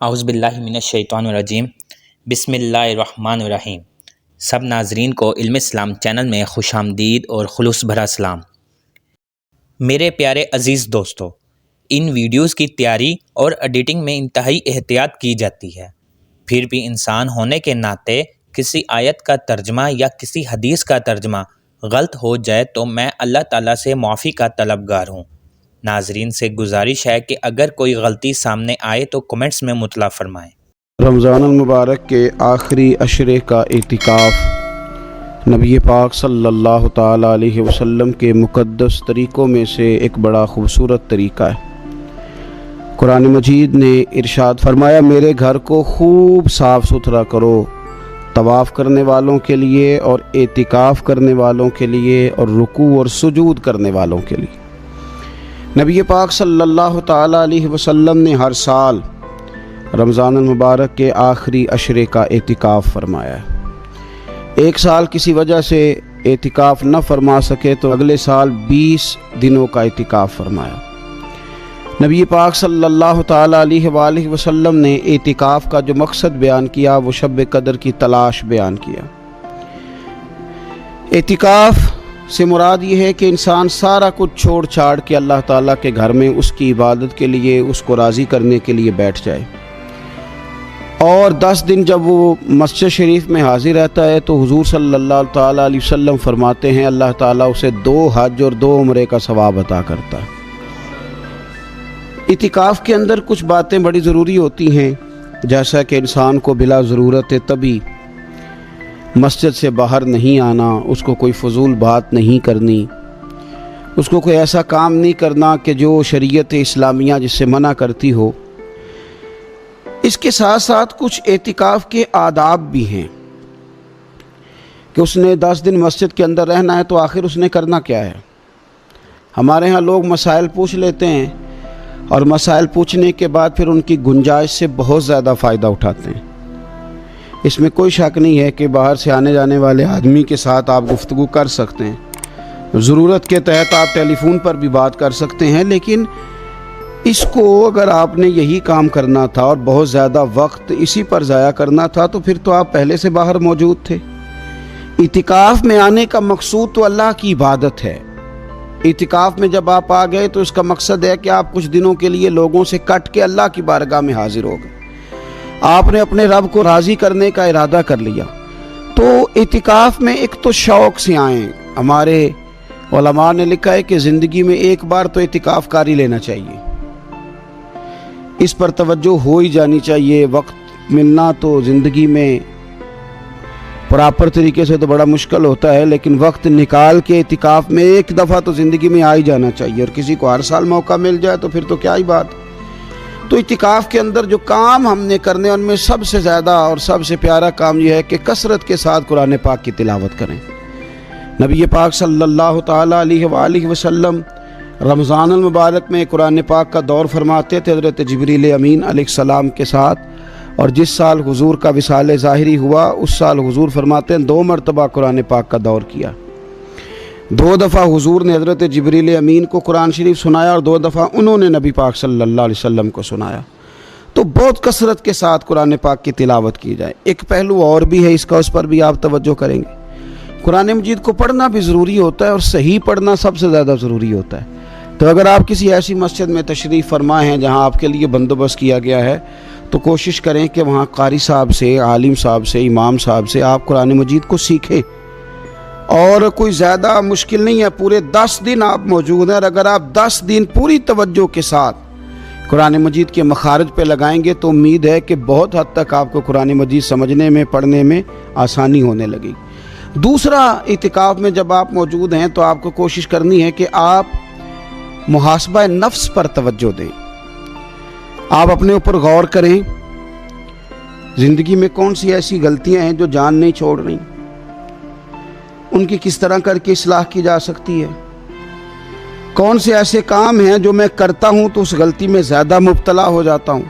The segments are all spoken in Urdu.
اعوذ باللہ من الشیطان الرجیم بسم اللہ الرحمن الرحیم۔ سب ناظرین کو علم اسلام چینل میں خوش آمدید اور خلوص بھرا سلام۔ میرے پیارے عزیز دوستو، ان ویڈیوز کی تیاری اور ایڈیٹنگ میں انتہائی احتیاط کی جاتی ہے، پھر بھی انسان ہونے کے ناطے کسی آیت کا ترجمہ یا کسی حدیث کا ترجمہ غلط ہو جائے تو میں اللہ تعالیٰ سے معافی کا طلبگار ہوں۔ ناظرین سے گزارش ہے کہ اگر کوئی غلطی سامنے آئے تو کمنٹس میں مطلع فرمائیں۔ رمضان المبارک کے آخری عشرے کا اعتکاف نبی پاک صلی اللہ تعالیٰ علیہ وسلم کے مقدس طریقوں میں سے ایک بڑا خوبصورت طریقہ ہے۔ قرآن مجید نے ارشاد فرمایا، میرے گھر کو خوب صاف ستھرا کرو، طواف کرنے والوں کے لیے اور اعتکاف کرنے والوں کے لیے اور رکوع اور سجود کرنے والوں کے لیے۔ نبی پاک صلی اللہ تعالیٰ علیہ وسلم نے ہر سال رمضان المبارک کے آخری عشرے کا اعتکاف فرمایا ہے۔ ایک سال کسی وجہ سے اعتکاف نہ فرما سکے تو اگلے سال 20 دنوں کا اعتکاف فرمایا۔ نبی پاک صلی اللہ تعالیٰ علیہ وآلہ وسلم نے اعتکاف کا جو مقصد بیان کیا وہ شب قدر کی تلاش بیان کیا۔ اعتکاف سے مراد یہ ہے کہ انسان سارا کچھ چھوڑ چھاڑ کے اللہ تعالیٰ کے گھر میں اس کی عبادت کے لیے، اس کو راضی کرنے کے لیے بیٹھ جائے، اور 10 دن جب وہ مسجد شریف میں حاضر رہتا ہے تو حضور صلی اللہ تعالیٰ علیہ وسلم فرماتے ہیں اللہ تعالیٰ اسے 2 حج اور 2 عمرے کا ثواب عطا کرتا ہے۔ اعتکاف کے اندر کچھ باتیں بڑی ضروری ہوتی ہیں، جیسا کہ انسان کو بلا ضرورت طبی مسجد سے باہر نہیں آنا، اس کو کوئی فضول بات نہیں کرنی، اس کو کوئی ایسا کام نہیں کرنا کہ جو شریعت اسلامیہ جس سے منع کرتی ہو۔ اس کے ساتھ ساتھ کچھ اعتکاف کے آداب بھی ہیں کہ اس نے 10 دن مسجد کے اندر رہنا ہے تو آخر اس نے کرنا کیا ہے۔ ہمارے ہاں لوگ مسائل پوچھ لیتے ہیں اور مسائل پوچھنے کے بعد پھر ان کی گنجائش سے بہت زیادہ فائدہ اٹھاتے ہیں۔ اس میں کوئی شک نہیں ہے کہ باہر سے آنے جانے والے آدمی کے ساتھ آپ گفتگو کر سکتے ہیں، ضرورت کے تحت آپ ٹیلی فون پر بھی بات کر سکتے ہیں، لیکن اس کو اگر آپ نے یہی کام کرنا تھا اور بہت زیادہ وقت اسی پر ضائع کرنا تھا تو پھر تو آپ پہلے سے باہر موجود تھے۔ اعتکاف میں آنے کا مقصود تو اللہ کی عبادت ہے۔ اعتکاف میں جب آپ آ گئے تو اس کا مقصد ہے کہ آپ کچھ دنوں کے لیے لوگوں سے کٹ کے اللہ کی بارگاہ میں حاضر ہو گئے، آپ نے اپنے رب کو راضی کرنے کا ارادہ کر لیا۔ تو اعتکاف میں ایک تو شوق سے آئیں۔ ہمارے علماء نے لکھا ہے کہ زندگی میں ایک بار تو اعتکاف کاری لینا چاہیے، اس پر توجہ ہو ہی جانی چاہیے۔ وقت ملنا تو زندگی میں پراپر طریقے سے تو بڑا مشکل ہوتا ہے، لیکن وقت نکال کے اعتکاف میں ایک دفعہ تو زندگی میں آ ہی جانا چاہیے، اور کسی کو ہر سال موقع مل جائے تو پھر تو کیا ہی بات۔ تو اعتکاف کے اندر جو کام ہم نے کرنے ان میں سب سے زیادہ اور سب سے پیارا کام یہ ہے کہ کثرت کے ساتھ قرآن پاک کی تلاوت کریں۔ نبی پاک صلی اللہ تعالیٰ علیہ وآلہ وسلم رمضان المبارک میں قرآن پاک کا دور فرماتے تھے حضرت جبریل امین علیہ السلام کے ساتھ، اور جس سال حضور کا وصال ظاہری ہوا اس سال حضور فرماتے ہیں 2 مرتبہ قرآن پاک کا دور کیا۔ 2 دفعہ حضور نے حضرت جبریل امین کو قرآن شریف سنایا اور 2 دفعہ انہوں نے نبی پاک صلی اللہ علیہ وسلم کو سنایا۔ تو بہت کثرت کے ساتھ قرآن پاک کی تلاوت کی جائے۔ ایک پہلو اور بھی ہے اس کا، اس پر بھی آپ توجہ کریں گے۔ قرآن مجید کو پڑھنا بھی ضروری ہوتا ہے اور صحیح پڑھنا سب سے زیادہ ضروری ہوتا ہے۔ تو اگر آپ کسی ایسی مسجد میں تشریف فرما ہیں جہاں آپ کے لیے بندوبست کیا گیا ہے تو کوشش کریں کہ وہاں قاری صاحب سے، عالم صاحب سے، امام صاحب سے آپ قرآن مجید کو سیکھیں، اور کوئی زیادہ مشکل نہیں ہے، پورے 10 دن آپ موجود ہیں، اور اگر آپ 10 دن پوری توجہ کے ساتھ قرآن مجید کے مخارج پہ لگائیں گے تو امید ہے کہ بہت حد تک آپ کو قرآن مجید سمجھنے میں، پڑھنے میں آسانی ہونے لگی۔ دوسرا، اعتکاف میں جب آپ موجود ہیں تو آپ کو کوشش کرنی ہے کہ آپ محاسبہ نفس پر توجہ دیں، آپ اپنے اوپر غور کریں، زندگی میں کون سی ایسی غلطیاں ہیں جو جان نہیں چھوڑ رہی، ان کی کس طرح کر کے اصلاح کی جا سکتی ہے، کون سے ایسے کام ہیں جو میں کرتا ہوں تو اس غلطی میں زیادہ مبتلا ہو جاتا ہوں،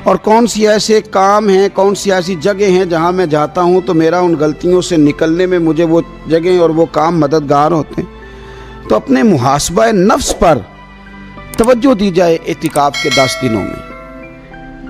اور کون سی ایسے کام ہیں، کون سی ایسی جگہ ہیں جہاں میں جاتا ہوں تو میرا ان غلطیوں سے نکلنے میں مجھے وہ جگہیں اور وہ کام مددگار ہوتے ہیں۔ تو اپنے محاسبہ نفس پر توجہ دی جائے اعتکاف کے 10 دنوں میں۔